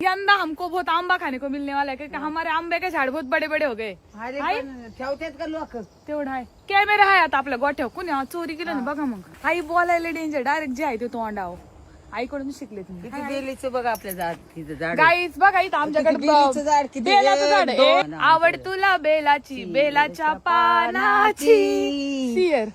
यंदा हमको बहुत आंबा खाने को मिलने वाला है क्योंकि हमारे आंबे के झाड बहुत बड़े बड़े हो गए. ठेवतात का लोक? तेवढं आहे. कॅमेरा आहे आता आपल्या गोठ्याव. कुणी चोरी केलं ना बघा मग. आई बोलायला डेंजर. डायरेक्ट जे आहे ते तोंडाव. आईकडून शिकले तुम्ही. किती बेलीचं बघा आपल्या झाड. गाईज बघा इथं आमच्याकडे बेलीचं झाड किती? बेलाचं झाड आहे. आवड तुला बेलाची बेलाच्या पानाची. सियर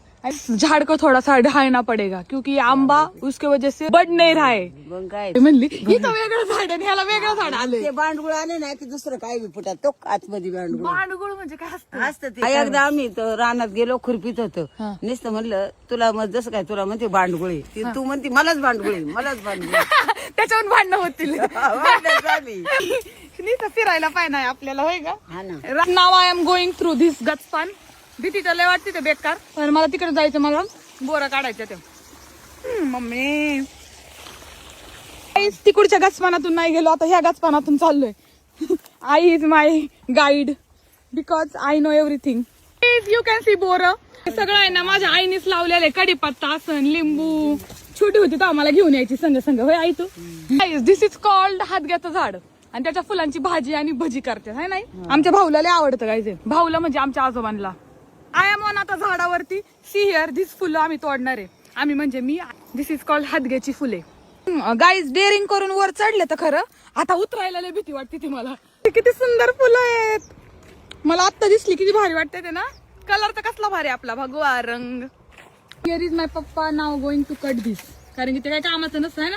झाड़ को थोड़ा सा ढालना पड़ेगा क्योंकि ये आंबा उसके वजह से बढ़ नहीं रहा है. मग काय म्हणली इथं वेगळं झाड आहे ह्याला वेगळं झाड आलंय. ते बांडगुळ आले नाही की दुसरं काय बी फुटात तो आतमध्ये बांडगुळ भांडगुळ म्हणजे काय असतं? असतं ते. एकदा आम्ही तर रानात गेलो खुरपीत होतो. नुसतं म्हणलं तुला मग जसं काय तुला म्हणते बांडगुळी तू म्हणते मलाच बांडगुळी मलाच बांडगुळी. त्याच्यावर भांडणं होतील. झाली. नुसतं फिरायला पाहिजे नाही आपल्याला होय का? हा ना. Now I am going through this गचपान. भीती तर लय वाटते ते बेकार पण मला तिकडे जायचं मला बोरं काढायचं ते. मम्मी तिकडच्या गचपानातून नाही गेलो आता ह्या गचपानातून चाललोय. आई is my guide because I know everything. You can see बोरं सगळं आहे ना माझ्या आईनेच लावलेलं. कढीपत्ता आसन लिंबू छोटी होती तर आम्हाला घेऊन यायची संग संग होय आई तू. दिस इज कॉल्ड हातग्याचं झाड आणि त्याच्या फुलांची भाजी आणि भजी करते हाय नाही. आमच्या भाऊला लय आवडतं काय ते. भाऊला म्हणजे आमच्या आजोबांना. आय एम ऑन आता झाडावरती. सी हिअर दिस फुलं आम्ही तोडणार आहे. आम्ही म्हणजे मी. दिस इज कॉल्ड हातग्याची फुले. गाईज डेअरिंग करून वर चढले तर खरं आता उतरायला लय भीती वाटते ती मला. किती सुंदर फुलं आहेत. मला आत्ता दिसली किती भारी वाटते ते ना. कलर तर कसला भारी आपला भगवा रंग. हिअर इज माय पप्पा नाव गोइंग टू कट दिस कारण की ते काय कामाचं नसतं ना.